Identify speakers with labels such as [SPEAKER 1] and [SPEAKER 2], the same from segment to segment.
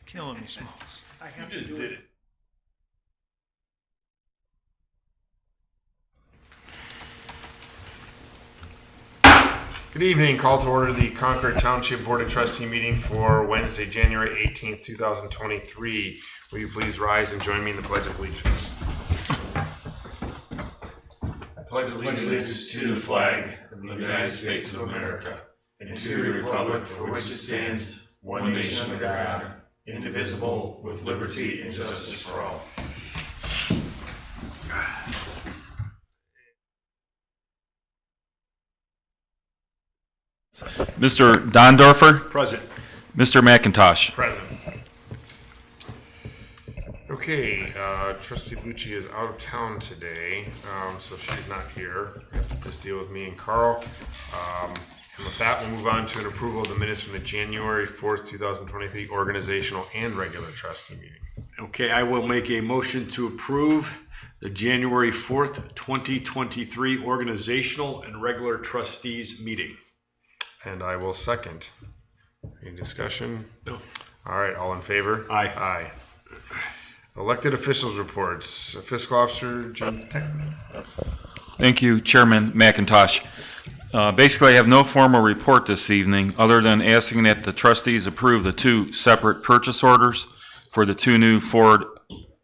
[SPEAKER 1] Killing me, Smalls.
[SPEAKER 2] You just did it.
[SPEAKER 3] Good evening. Call to order the Concord Township Board of Trustee meeting for Wednesday, January 18th, 2023. Will you please rise and join me in the Pledge of Allegiance? I pledge
[SPEAKER 2] Allegiance to the flag of the United States of America and to the republic for which it stands, one nation under God, indivisible, with liberty and justice for all.
[SPEAKER 4] Mr. Dondorfer?
[SPEAKER 2] Present.
[SPEAKER 4] Mr. McIntosh?
[SPEAKER 3] Present. Okay, Trustee Mtg is out of town today, so she's not here. You have to just deal with me and Carl. And with that, we'll move on to an approval of the minutes from the January 4th, 2023 organizational and regular trustee meeting.
[SPEAKER 2] Okay, I will make a motion to approve the January 4th, 2023 organizational and regular trustees meeting.
[SPEAKER 3] And I will second. Any discussion?
[SPEAKER 2] No.
[SPEAKER 3] All right, all in favor?
[SPEAKER 2] Aye.
[SPEAKER 3] Aye. Elected officials reports. Fiscal Officer Jim Techman.
[SPEAKER 4] Thank you, Chairman McIntosh. Basically, I have no formal report this evening other than asking that the trustees approve the two separate purchase orders for the two new Ford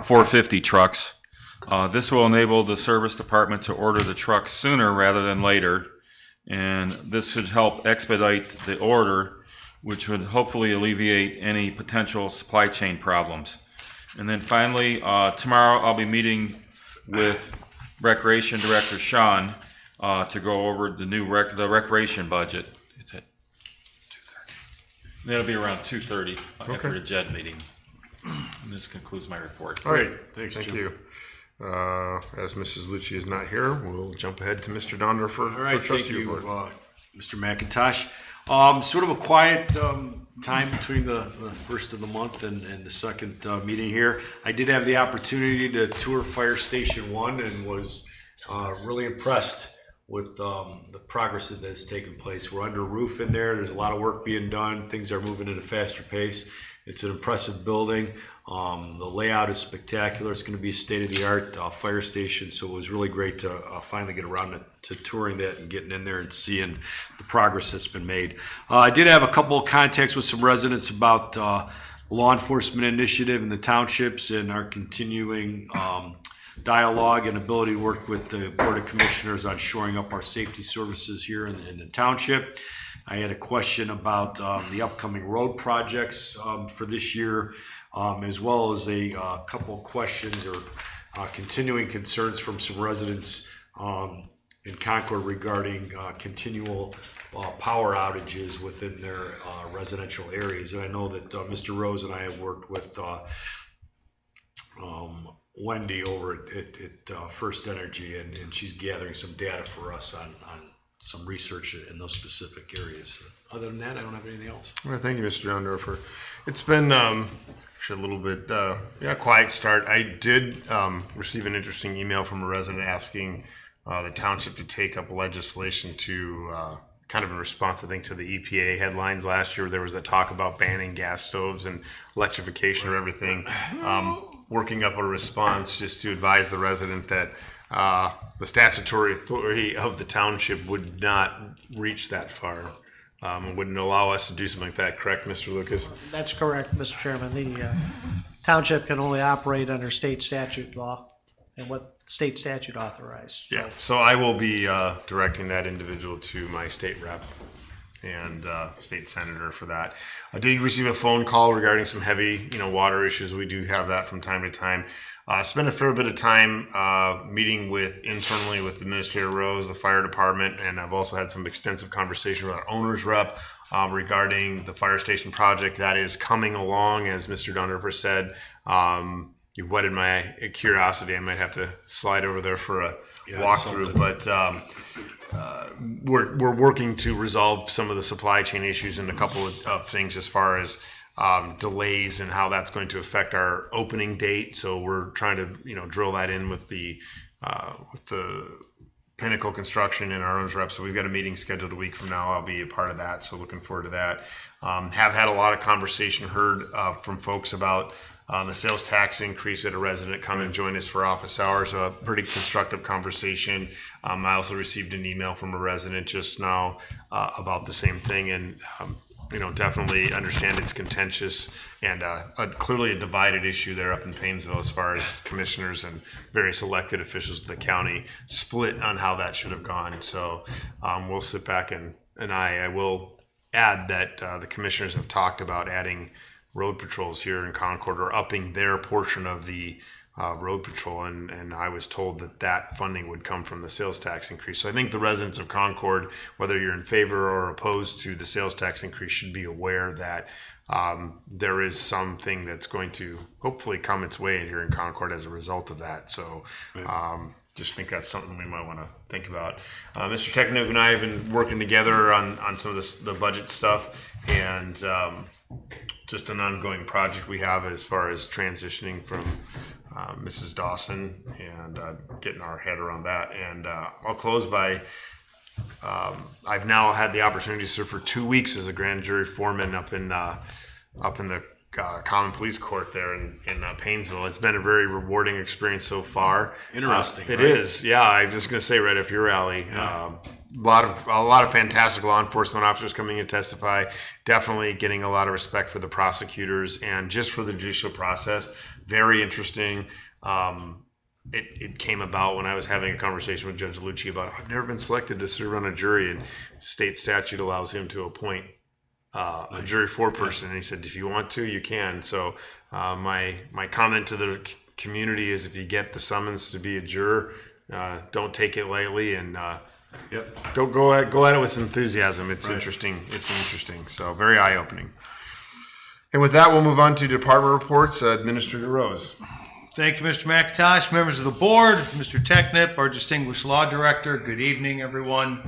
[SPEAKER 4] 450 trucks. This will enable the service department to order the trucks sooner rather than later, and this should help expedite the order, which would hopefully alleviate any potential supply chain problems. And then finally, tomorrow I'll be meeting with Recreation Director Sean to go over the new the recreation budget. It's at 2:30. That'll be around 2:30 after the JED meeting. And this concludes my report.
[SPEAKER 3] All right,
[SPEAKER 2] Thanks,
[SPEAKER 3] thank
[SPEAKER 2] Jim.
[SPEAKER 3] you. As Mrs. Lucci is not here, we'll jump ahead to Mr. Donder for
[SPEAKER 2] All right,
[SPEAKER 3] trustee
[SPEAKER 2] thank you,
[SPEAKER 3] report.
[SPEAKER 2] Mr. McIntosh. Sort of a quiet time between the first of the month and the second meeting here. I did have the opportunity to tour Fire Station 1 and was really impressed with the progress that has taken place. We're under roof in there. There's a lot of work being done. Things are moving at a faster pace. It's an impressive building. The layout is spectacular. It's going to be a state-of-the-art fire station, so it was really great to finally get around to touring that and getting in there and seeing the progress that's been made. I did have a couple of contacts with some residents about law enforcement initiative in the townships and our continuing dialogue and ability to work with the Board of Commissioners on shoring up our safety services here in the township. I had a question about the upcoming road projects for this year, as well as a couple of questions or continuing concerns from some residents in Concord regarding continual power outages within their residential areas. And I know that Mr. Rose and I have worked with Wendy over at First Energy, and she's gathering some data for us on some research in those specific areas. Other than that, I don't have anything else.
[SPEAKER 3] Well, thank you, Mr. Donder. It's been actually a little bit quiet start. I did receive an interesting email from a resident asking the township to take up legislation to kind of in response, I think, to the EPA headlines last year. There was the talk about banning gas stoves and electrification of everything. Working up a response just to advise the resident that the statutory authority of the township would not reach that far. Wouldn't allow us to do something like that, correct, Mr. Lucas?
[SPEAKER 5] That's correct, Mr. Chairman. The township can only operate under state statute law and what state statute authorized.
[SPEAKER 3] Yeah, so I will be directing that individual to my state rep and state senator for that. I did receive a phone call regarding some heavy, water issues. We do have that from time to time. Spent a fair bit of time meeting internally with Administrator Rose, the fire department, and I've also had some extensive conversation with our owner's rep regarding the fire station project that is coming along. As Mr. Dondorfer said, you've whetted my curiosity. I might have to slide over there for a walkthrough, but we're working to resolve some of the supply chain issues and a couple of things as far as delays and how that's going to affect our opening date. So we're trying to drill that in with the Pinnacle Construction and our own rep. So we've got a meeting scheduled a week from now. I'll be a part of that. So looking forward to that. Have had a lot of conversation heard from folks about the sales tax increase. We had a resident come and join us for office hours, a pretty constructive conversation. I also received an email from a resident just now about the same thing, and definitely understand it's contentious and clearly a divided issue there up in Painesville as far as commissioners and various elected officials of the county split on how that should have gone. So we'll sit back and I will add that the commissioners have talked about adding road patrols here in Concord, or upping their portion of the road patrol, and I was told that funding would come from the sales tax increase. So I think the residents of Concord, whether you're in favor or opposed to the sales tax increase, should be aware that there is something that's going to hopefully come its way here in Concord as a result of that. So just think that's something we might want to think about. Mr. Technic and I have been working together on some of the budget stuff, and just an ongoing project we have as far as transitioning from Mrs. Dawson and getting our head around that. And I'll close by, I've now had the opportunity to serve for 2 weeks as a grand jury foreman up in the Common Police Court there in Painesville. It's been a very rewarding experience so far.
[SPEAKER 2] Interesting.
[SPEAKER 3] It
[SPEAKER 2] right?
[SPEAKER 3] is, yeah. I'm just going to say right up your alley.
[SPEAKER 2] Yeah.
[SPEAKER 3] A lot of fantastic law enforcement officers coming and testify. Definitely getting a lot of respect for the prosecutors and just for the judicial process. Very interesting. It came about when I was having a conversation with Judge Lucci about, I've never been selected to serve on a jury, and state statute allows him to appoint a jury foreperson. And he said, if you want to, you can. So my comment to the community is, if you get the summons to be a juror, don't take it lightly, and go at it with some enthusiasm. It's interesting. It's interesting. So very eye-opening. And with that, we'll move on to department reports. Administrator Rose.
[SPEAKER 1] Thank you, Mr. McIntosh, members of the board, Mr. Technip, our distinguished law director. Good evening, everyone.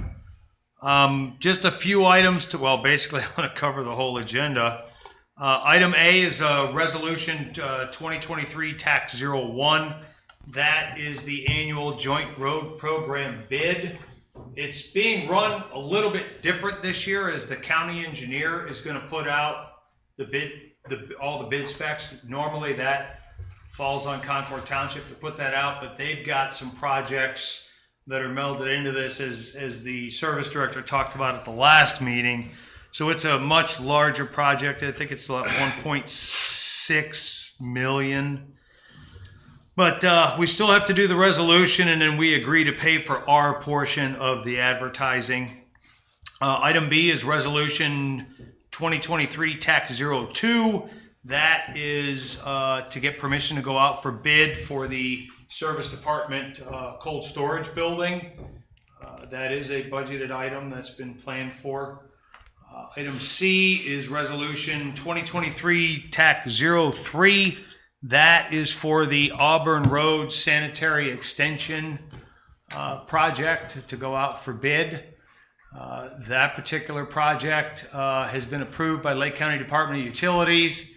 [SPEAKER 1] Just a few items basically I want to cover the whole agenda. Item A is resolution 2023 TAC 01. That is the annual joint road program bid. It's being run a little bit different this year, as the county engineer is going to put out the bid, all the bid specs. Normally that falls on Concord Township to put that out, but they've got some projects that are melded into this, as the service director talked about at the last meeting. So it's a much larger project. I think it's like 1.6 million. But we still have to do the resolution, and then we agree to pay for our portion of the advertising. Item B is resolution 2023 TAC 02. That is to get permission to go out for bid for the service department cold storage building. That is a budgeted item that's been planned for. Item C is resolution 2023 TAC 03. That is for the Auburn Road Sanitary Extension project to go out for bid. That particular project has been approved by Lake County Department of Utilities.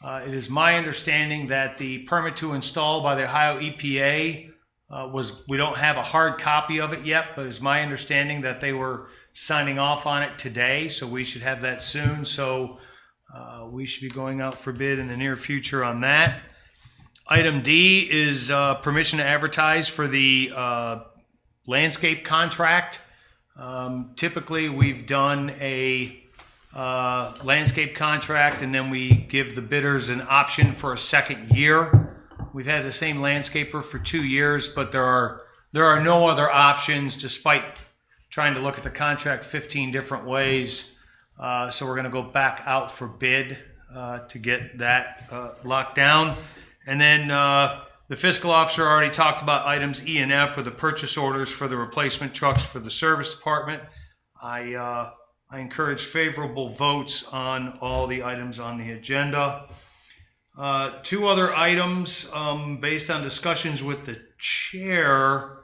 [SPEAKER 1] It is my understanding that the permit to install by the Ohio EPA we don't have a hard copy of it yet, but it's my understanding that they were signing off on it today, so we should have that soon. So we should be going out for bid in the near future on that. Item D is permission to advertise for the landscape contract. Typically, we've done a landscape contract, and then we give the bidders an option for a second year. We've had the same landscaper for 2 years, but there are no other options, despite trying to look at the contract 15 different ways. So we're going to go back out for bid to get that locked down. And then the fiscal officer already talked about items E and F for the purchase orders for the replacement trucks for the service department. I encourage favorable votes on all the items on the agenda. Two other items based on discussions with the chair.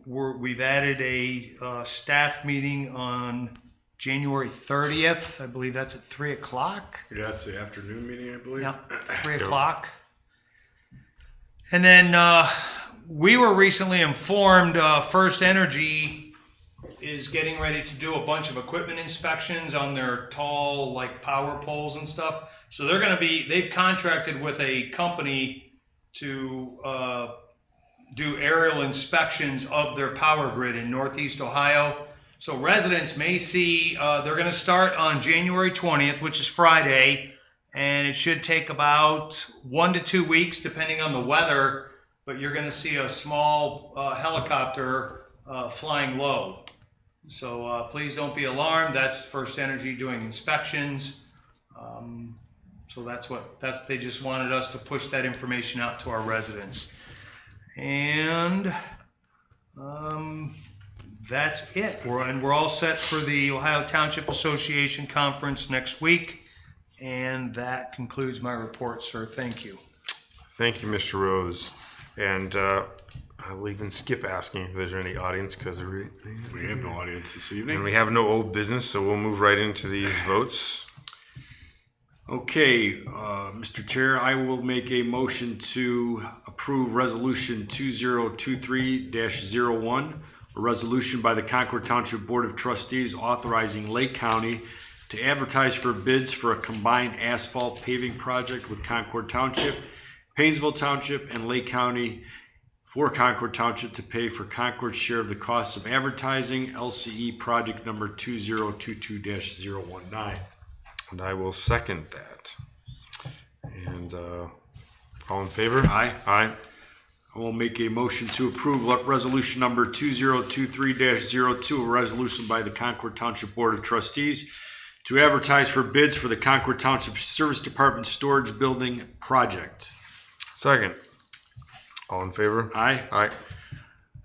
[SPEAKER 1] We've added a staff meeting on January 30th. I believe that's at 3 o'clock.
[SPEAKER 2] Yeah, it's the afternoon meeting, I believe.
[SPEAKER 1] Yeah, 3 o'clock. And then we were recently informed First Energy is getting ready to do a bunch of equipment inspections on their tall, like, power poles and stuff. So they're going to be, they've contracted with a company to do aerial inspections of their power grid in Northeast Ohio. So residents may see, they're going to start on January 20th, which is Friday, and it should take about 1 to 2 weeks, depending on the weather. But you're going to see a small helicopter flying low. So please don't be alarmed. That's First Energy doing inspections. So they just wanted us to push that information out to our residents. And that's it. We're all set for the Ohio Township Association Conference next week. And that concludes my report, sir. Thank you.
[SPEAKER 3] Thank you, Mr. Rose. And I'll even skip asking if there's any audience because
[SPEAKER 2] We have no audience this evening.
[SPEAKER 3] we have no old business, so we'll move right into these votes.
[SPEAKER 2] Okay, Mr. Chair, I will make a motion to approve Resolution 2023-01, a resolution by the Concord Township Board of Trustees authorizing Lake County to advertise for bids for a combined asphalt paving project with Concord Township, Painesville Township, and Lake County for Concord Township to pay for Concord's share of the cost of advertising, LCE project number 2022-019.
[SPEAKER 3] And I will second that. And all in favor?
[SPEAKER 2] Aye.
[SPEAKER 3] Aye.
[SPEAKER 2] I will make a motion to approve resolution number 2023-02, a resolution by the Concord Township Board of Trustees to advertise for bids for the Concord Township Service Department Storage Building Project.
[SPEAKER 3] Second. All in favor?
[SPEAKER 2] Aye.
[SPEAKER 3] Aye.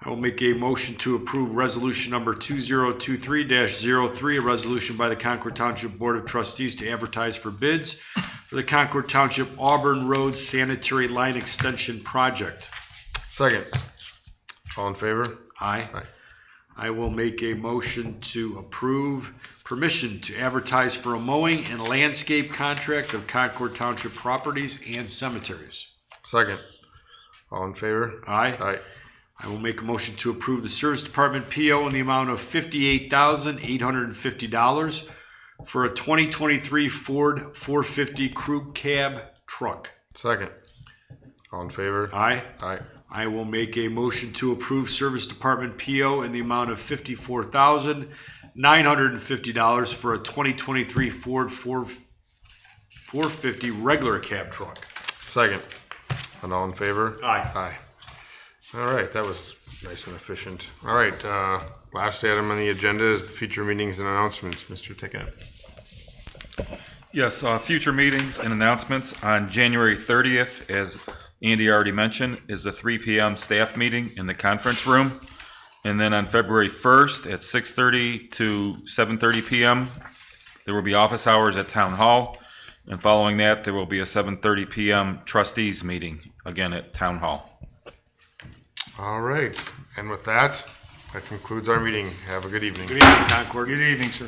[SPEAKER 2] I will make a motion to approve resolution number 2023-03, a resolution by the Concord Township Board of Trustees to advertise for bids for the Concord Township Auburn Road Sanitary Line Extension Project.
[SPEAKER 3] Second. All in favor?
[SPEAKER 2] Aye.
[SPEAKER 3] Aye.
[SPEAKER 2] I will make a motion to approve permission to advertise for a mowing and landscape contract of Concord Township properties and cemeteries.
[SPEAKER 3] Second. All in favor?
[SPEAKER 2] Aye.
[SPEAKER 3] Aye.
[SPEAKER 2] I will make a motion to approve the Service Department PO in the amount of $58,850 for a 2023 Ford 450 Crew Cab truck.
[SPEAKER 3] Second. All in favor?
[SPEAKER 2] Aye.
[SPEAKER 3] Aye.
[SPEAKER 2] I will make a motion to approve Service Department PO in the amount of $54,950 for a 2023 Ford 450 regular cab truck.
[SPEAKER 3] Second. And all in favor?
[SPEAKER 2] Aye.
[SPEAKER 3] Aye. All right, that was nice and efficient. All right, last item on the agenda is the future meetings and announcements. Mr. Tickett.
[SPEAKER 4] Yes, future meetings and announcements on January 30th, as Andy already mentioned, is a 3 p.m. staff meeting in the conference room. And then on February 1st at 6:30 to 7:30 p.m., there will be office hours at Town Hall. And following that, there will be a 7:30 p.m. trustees meeting, again at Town Hall.
[SPEAKER 3] All right, and with that, that concludes our meeting. Have a good evening.
[SPEAKER 2] Good evening, Concord.
[SPEAKER 1] Good evening, sir.